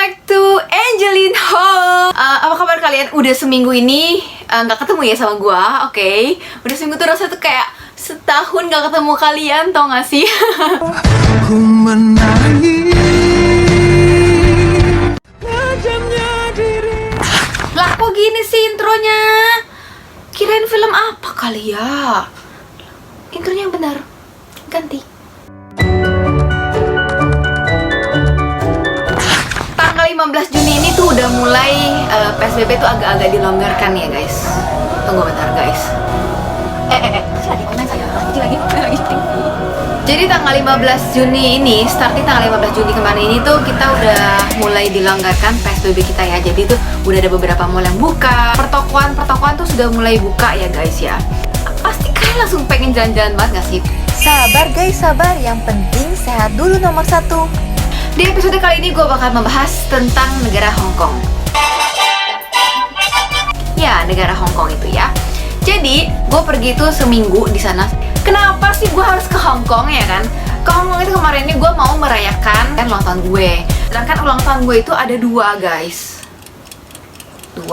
back to Angeline Ho. Apa kabar kalian? Udah seminggu ini nggak ketemu ya sama gua, oke? Udah seminggu tuh rasanya tuh kayak setahun nggak ketemu kalian, tau gak sih? Ku menangis. Lah kok gini sih intronya? Kirain film apa kali ya? Intronya yang benar. Ganti. Tanggal 15 Juni ini tuh udah mulai PSBB tuh agak-agak dilonggarkan ya guys. Tunggu bentar guys. Jadi tanggal 15 Juni ini, starting tanggal 15 Juni kemarin ini tuh kita udah mulai dilonggarkan PSBB kita ya. Jadi tuh udah ada beberapa mall yang buka, pertokoan tuh sudah mulai buka ya guys ya. Pasti kalian langsung pengen jalan-jalan banget gak sih? Sabar guys, sabar. Yang penting sehat dulu nomor 1. Di episode kali ini gue bakal membahas tentang negara Hong Kong. Ya, negara Hong Kong itu ya. Jadi, gue pergi tuh seminggu di sana. Kenapa sih gue harus ke Hong Kong ya kan? Ke Hong Kong itu kemarin ini gue mau merayakan kan ulang tahun gue. Sedangkan ulang tahun gue itu ada 2 guys. 2,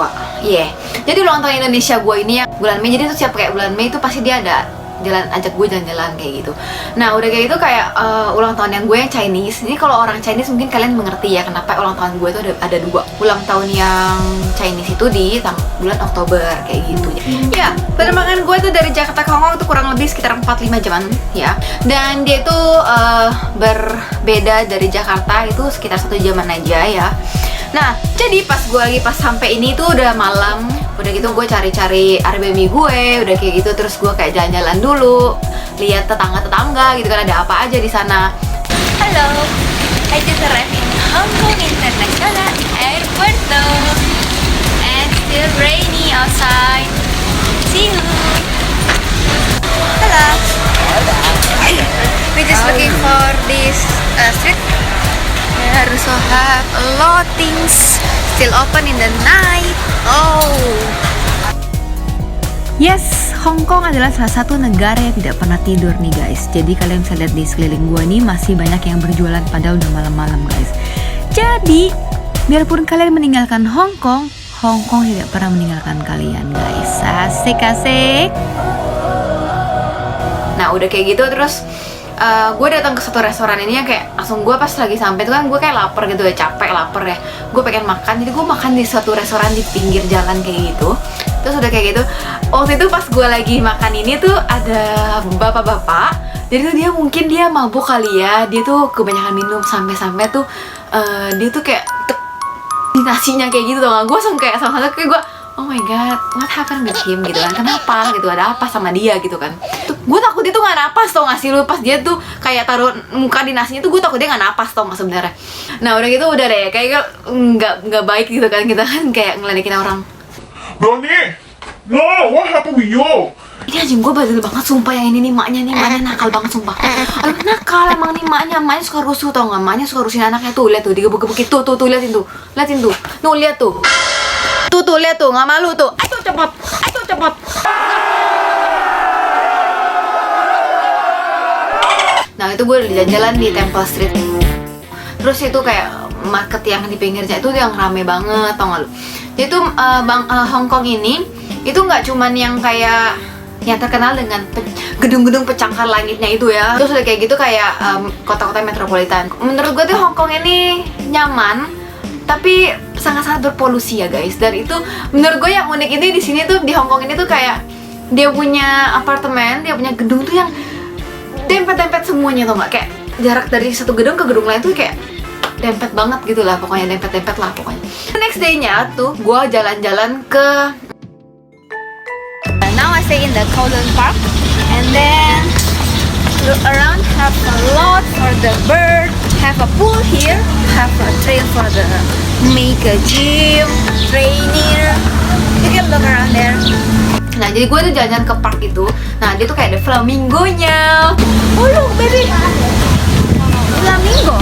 yeah. Jadi ulang tahun Indonesia gue ini yang bulan Mei. Jadi tuh setiap kayak bulan Mei itu pasti dia ada jalan, ajak gue jalan-jalan kayak gitu. Nah udah kayak gitu kayak ulang tahun yang gue yang Chinese. Ini kalau orang Chinese mungkin kalian mengerti ya kenapa ulang tahun gue itu ada 2 ulang tahun yang Chinese itu di bulan Oktober kayak gitu. Ya penerbangan gue tuh dari Jakarta ke Hong Kong itu kurang lebih sekitar 4-5 jaman ya. Dan dia itu berbeda dari Jakarta itu sekitar 1 jaman aja ya. Nah, jadi pas sampai ini tuh udah malam, udah gitu gue cari-cari Airbnb gue, udah kayak gitu terus gue kayak jalan-jalan dulu, lihat tetangga-tetangga gitu kan ada apa aja di sana. Halo, I just arrived in Hong Kong International Airport though, and still rainy outside. See you. Hello. We just looking for this street. There also have a lot things still open in the night. Oh. Yes, Hong Kong adalah salah satu negara yang tidak pernah tidur nih guys. Jadi kalian bisa lihat di sekeliling gua nih masih banyak yang berjualan padahal udah malam-malam guys. Jadi, biarpun kalian meninggalkan Hong Kong tidak pernah meninggalkan kalian guys. Asik-asik. Nah udah kayak gitu terus gue datang ke satu restoran ini yang kayak langsung gue pas lagi sampai tuh kan gue kayak lapar gitu ya, capek lapar ya, gue pengen makan. Jadi gue makan di satu restoran di pinggir jalan kayak gitu. Terus udah kayak gitu waktu itu pas gue lagi makan ini tuh ada bapak-bapak. Jadi tuh dia mabuk kali ya, dia tuh kebanyakan minum sampai tuh dia tuh kayak di nasinya kayak gitu tau gak. Gue langsung kayak sama-sama kayak gue, oh my god, what happened with him gitu kan, kenapa gitu, ada apa sama dia gitu kan. Gue takut dia tuh gak napas tau gak sih lu, pas dia tuh kayak taruh muka di nasinya tuh gue takut dia gak napas tau gak sebenarnya. Nah udah gitu udah deh, kayak nggak baik gitu kan, kita kan kayak ngeledekin orang. Donnie, no, what happened with you? Ini anjing gue badil banget sumpah yang ini nih, maknya nakal banget sumpah. Aduh nakal emang nih maknya suka rusuh tau gak, maknya suka rusuhin anaknya tuh, lihat tuh digebuk-gebukin tuh liatin tuh, no lihat tuh. Tuh lihat tuh, nggak malu tuh. Ayo cepet. Nah itu gue udah jalan-jalan di Temple Street. Terus itu kayak market yang di pinggirnya itu yang rame banget, tau gak lu? Jadi tuh Hong Kong ini itu nggak cuman yang kayak yang terkenal dengan gedung-gedung pencakar langitnya itu ya. Terus udah kayak gitu kayak kota-kota metropolitan. Menurut gue tuh Hong Kong ini nyaman, tapi sangat-sangat berpolusi ya guys. Dan itu menurut gue yang unik ini di sini tuh di Hong Kong ini tuh kayak dia punya apartemen, dia punya gedung tuh yang dempet-dempet semuanya tau gak? Kayak jarak dari satu gedung ke gedung lain tuh kayak dempet banget gitu lah pokoknya, dempet-dempet lah pokoknya. Next day-nya tuh gue jalan-jalan ke Now I stay in the Kowloon Park, and then look around, have a lot for the bird, have a pool here, have a trail for the make a gym, trainer. You can look around there. Nah jadi gue tuh jalan-jalan ke park itu. Nah dia tuh kayak ada flamingonya. Oh look baby, flamingo.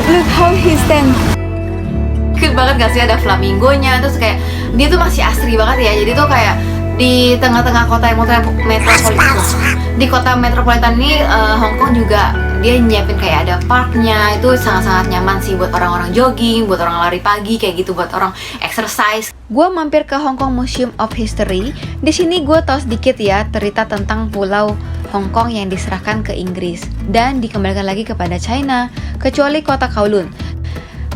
Look how he stand. Cute banget banget gak sih, ada flamingonya, terus kayak dia tuh masih asri banget ya. Jadi tuh kayak di tengah-tengah kota yang metropolitan. Di kota metropolitan ini Hong Kong juga dia nyiapin kayak ada parknya, itu sangat-sangat nyaman sih buat orang-orang jogging, buat orang lari pagi kayak gitu, buat orang exercise. Gue mampir ke Hong Kong Museum of History. Di sini gue tahu sedikit ya cerita tentang pulau Hong Kong yang diserahkan ke Inggris dan dikembalikan lagi kepada China, kecuali kota Kowloon.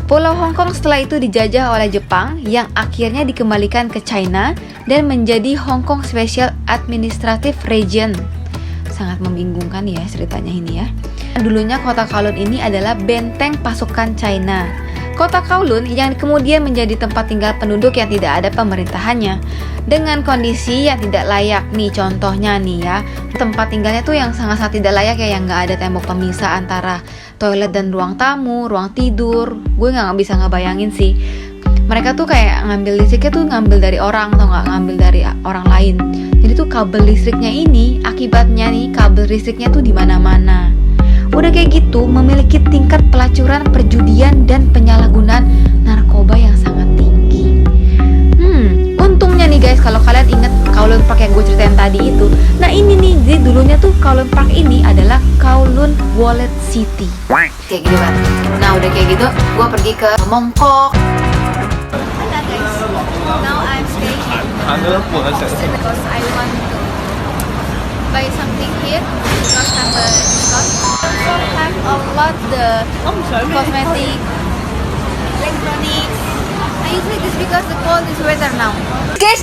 Pulau Hong Kong setelah itu dijajah oleh Jepang yang akhirnya dikembalikan ke China dan menjadi Hong Kong Special Administrative Region. Sangat membingungkan ya ceritanya ini ya. Dulunya kota Kowloon ini adalah benteng pasukan China. Kota Kowloon yang kemudian menjadi tempat tinggal penduduk yang tidak ada pemerintahannya dengan kondisi yang tidak layak. Nih contohnya nih ya, tempat tinggalnya tuh yang sangat-sangat tidak layak ya, yang nggak ada tembok pemisah antara toilet dan ruang tamu, ruang tidur. Gue nggak bisa ngebayangin sih. Mereka tuh kayak ngambil listriknya tuh ngambil dari orang atau nggak ngambil dari orang lain. Jadi tuh kabel listriknya ini akibatnya nih kabel listriknya tuh di mana-mana. Udah kayak gitu memiliki tingkat pelacuran, perjudian dan penyalahgunaan narkoba yang sangat tinggi. Untungnya nih guys, kalau kalian ingat Kowloon Park yang gue ceritain tadi itu, nah ini nih, jadi dulunya tuh Kowloon Park ini adalah Kowloon Wallet City. Kayak gitu kan. Nah udah kayak gitu, gue pergi ke Mongkok. Nah guys, now I'm staying here because I want to buy something here because have a discount. Also have a lot the cosmetic, electronics. I usually this because the cold is weather now.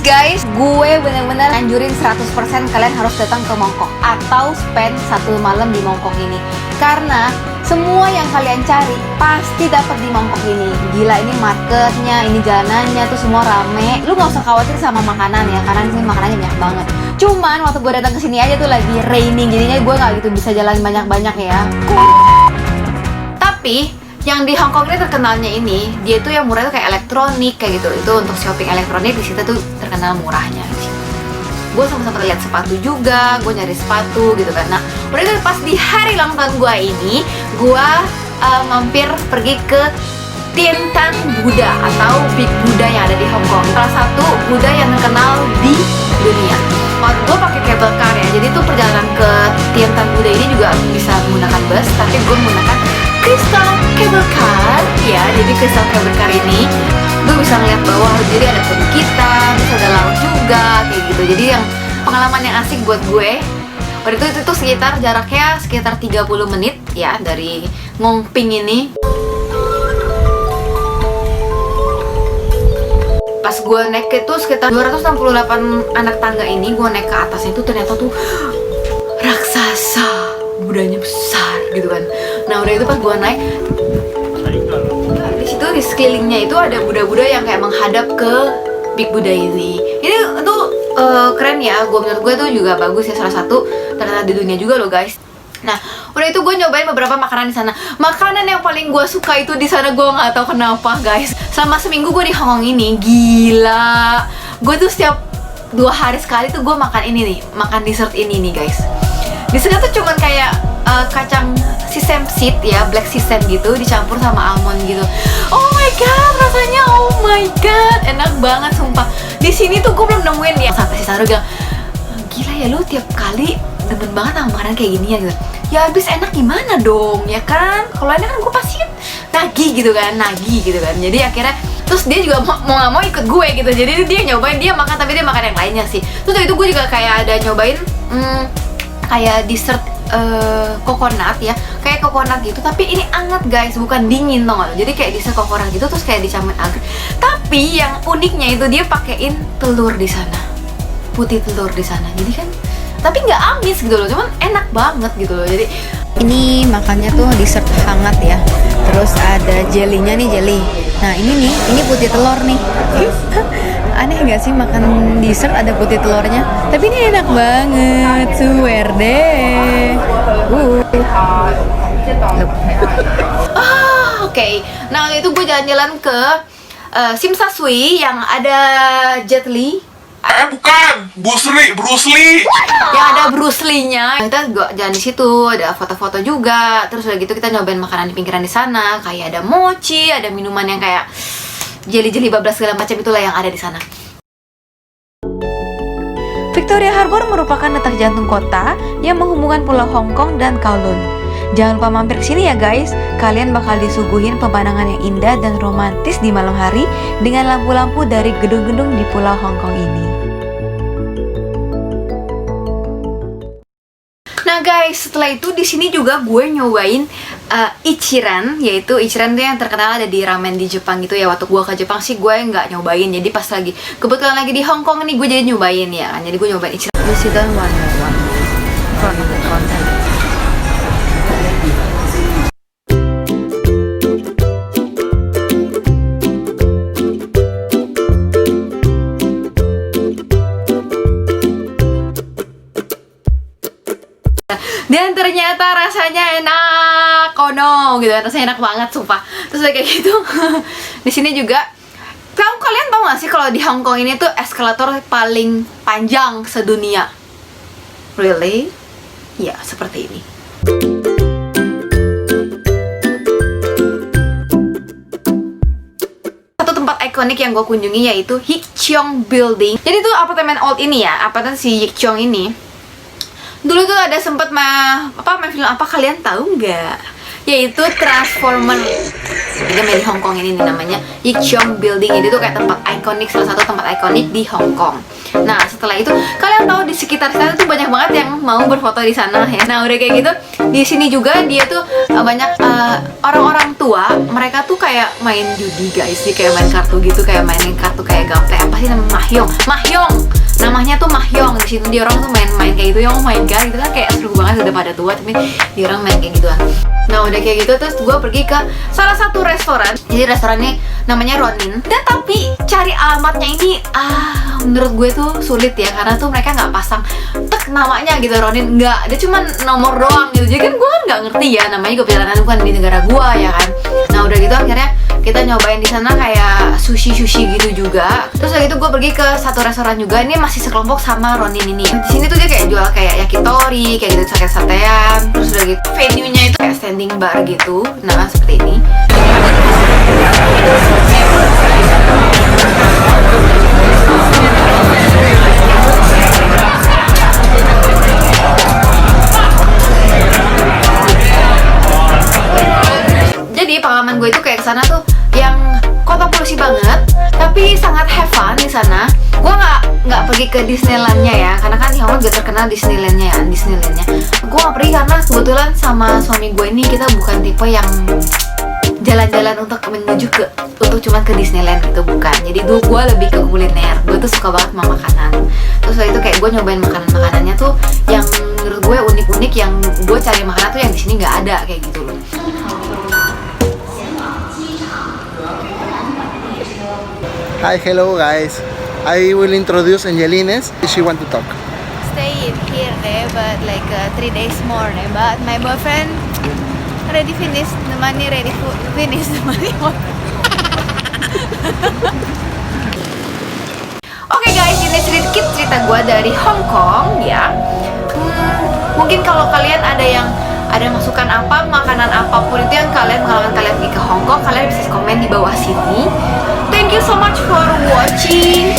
Guys, gue bener-bener anjurin 100% kalian harus datang ke Mongkok atau spend 1 malam di Mongkok ini. Karena semua yang kalian cari pasti dapat di Mongkok ini. Gila, ini marketnya, ini jalanannya tuh semua rame. Lu nggak usah khawatir sama makanan ya, karena di sini makanannya banyak banget. Cuman waktu gue datang ke sini aja tuh lagi raining, jadinya gue nggak gitu bisa jalan banyak-banyak ya. Tapi yang di Hong Kong ini terkenalnya ini, dia tuh yang murah tuh kayak elektronik kayak gitu. Itu untuk shopping elektronik di situ tuh terkenal murahnya. Gue sama-sama lihat sepatu juga, gue nyari sepatu gitu kan. Nah, udah itu pas di hari ulang tahun gue ini, gue mampir pergi ke Tian Buddha atau Big Buddha yang ada di Hong Kong. Salah satu Buddha yang terkenal di dunia. Gue pakai cable car ya, jadi tuh perjalanan ke Tian Buddha ini juga bisa menggunakan bus, tapi gue menggunakan Crystal Cable Car ya. Jadi Crystal Cable Car ini gue bisa ngeliat bawah, jadi ada perbukitan, terus ada laut juga kayak gitu. Jadi yang pengalaman yang asik buat gue. Waktu itu sekitar jaraknya sekitar 30 menit ya dari Ngong Ping ini. Pas gue naik itu sekitar 268 anak tangga ini, gue naik ke atasnya itu ternyata tuh raksasa, budanya besar gitu kan. Nah udah itu pas gue naik, di situ di sekelilingnya itu ada Buddha-Buddha yang kayak menghadap ke Big Buddha ini. Ini tuh keren ya, menurut gue tuh juga bagus ya, salah satu terkenal di dunia juga loh guys. Nah, udah itu gue nyobain beberapa makanan di sana. Makanan yang paling gue suka itu di sana, gue nggak tahu kenapa guys. Selama seminggu gue di Hong Kong ini, gila. Gue tuh setiap 2 hari sekali tuh gue makan ini nih, makan dessert ini nih guys. Dessertnya tuh cuman kayak kacang sesame seed ya, black sesame gitu, dicampur sama almond gitu. Oh my god, rasanya oh my god, enak banget sumpah. Di sini tuh gue belum nemuin ya. Sampai si Saru bilang, gila ya lu tiap kali demen banget sama makanan kayak gini ya gitu. Ya habis enak gimana dong ya kan? Kalau enak kan gue pasti nagih gitu kan, Jadi akhirnya terus dia juga mau nggak mau ikut gue gitu. Jadi dia nyobain, dia makan tapi dia makan yang lainnya sih. Terus itu gue juga kayak ada nyobain kayak dessert coconut ya, kayak coconut gitu. Tapi ini anget guys, bukan dingin tau gak? Jadi kayak dessert coconut gitu terus kayak dicampur agar. Tapi yang uniknya itu dia pakein telur di sana, putih telur di sana. Jadi kan tapi nggak amis gitu loh, cuman enak banget gitu loh. Jadi Ini makannya tuh dessert hangat ya. Terus ada jelinya nih, jelly. Nah ini nih, ini putih telur nih. Aneh nggak sih makan dessert ada putih telurnya? Tapi ini enak banget, swear deh. Oke. Nah itu gue jalan-jalan ke Tsim Sha Tsui yang ada Jet Li. Bukan, Bruce Lee. Yang ada Bruce Lee-nya. Kita jalan di situ, ada foto-foto juga. Terus udah gitu kita nyobain makanan di pinggiran di sana, kayak ada mochi, ada minuman yang kayak jeli-jeli bablas segala macam itulah yang ada di sana. Victoria Harbour merupakan letak jantung kota yang menghubungkan Pulau Hong Kong dan Kowloon. Jangan lupa mampir ke sini ya guys. Kalian bakal disuguhin pemandangan yang indah dan romantis di malam hari dengan lampu-lampu dari gedung-gedung di Pulau Hong Kong ini. Nah guys, setelah itu di sini juga gue nyobain Ichiran, yaitu Ichiran itu yang terkenal ada di ramen di Jepang gitu ya. Waktu gue ke Jepang sih gue nggak nyobain, jadi pas lagi kebetulan lagi di Hong Kong nih gue jadi nyobain ya kan. Jadi gue nyobain Ichiran. This is one from the content. Dan ternyata rasanya enak, kono gitu kan, rasanya enak banget sumpah. Terus kayak gitu. Di sini juga kalian tahu gak sih kalau di Hong Kong ini tuh eskalator paling panjang sedunia? Really? Ya, seperti ini. Satu tempat ikonik yang gue kunjungi yaitu Hikcheong Building. Jadi tuh apartemen old ini ya, apartemen si Hikcheong ini. Dulu tuh ada sempet main film apa, kalian tahu nggak? Yaitu Transformer. Dia main di Hong Kong ini nih, namanya Hikcheong Building. Ini tuh kayak tempat ikonik, salah satu tempat ikonik di Hong Kong. Nah setelah itu kalian tahu di sekitar sana tuh banyak banget yang mau berfoto di sana ya. Nah udah kayak gitu di sini juga dia tuh banyak orang-orang tua, mereka tuh kayak main judi guys, sih kayak main kartu gitu, kayak mainin kartu kayak gaple, apa sih namanya, mahjong. Namanya tuh mahjong. Di situ dia orang tuh main kayak gitu, yang main kan gitu kan, kayak seru banget, udah pada tua tapi dia orang main kayak gituan. Nah udah kayak gitu terus gue pergi ke salah satu restoran. Jadi restorannya namanya Ronin. Dan tapi cari alamatnya ini menurut gue tuh sulit ya, karena tuh mereka nggak pasang namanya gitu Ronin, nggak, dia cuma nomor doang gitu. Jadi kan gue kan nggak ngerti ya, namanya juga perjalanan bukan di negara gue ya kan. Nah udah gitu akhirnya kita nyobain di sana kayak sushi gitu juga. Terus udah gitu gue pergi ke satu restoran juga, ini masih sekelompok sama Ronin ini. Di sini tuh dia kayak jual kayak yakitori kayak gitu, sate-satean. Terus udah gitu venue-nya itu kayak standing bar gitu. Nah seperti ini. Jadi pengalaman gue itu kayak kesana tuh yang kota polusi banget, tapi sangat have fun di sana. Gue nggak pergi ke Disneylandnya ya, karena kan di Hong Kong juga terkenal Disneylandnya ya, Disneylandnya. Gue nggak pergi karena kebetulan sama suami gue ini kita bukan tipe yang jalan-jalan untuk menuju ke untuk cuman ke Disneyland gitu, bukan. Jadi dulu gue lebih ke kuliner. Gue tuh suka banget sama makanan. Terus waktu itu kayak gue nyobain makanannya tuh yang menurut gue unik-unik, yang gue cari makanan tuh yang di sini nggak ada kayak gitu loh. Hi, hello guys. I will introduce Angelines. She want to talk. Stay in here deh, but like 3 days more deh. But my boyfriend already finished the money, finish the money. Oke guys, ini sedikit cerita gue dari Hong Kong ya. Mungkin kalau kalian ada masukan apa, makanan apapun itu yang kalian pergi ke Hong Kong, kalian bisa komen di bawah sini. Thank you so much for watching.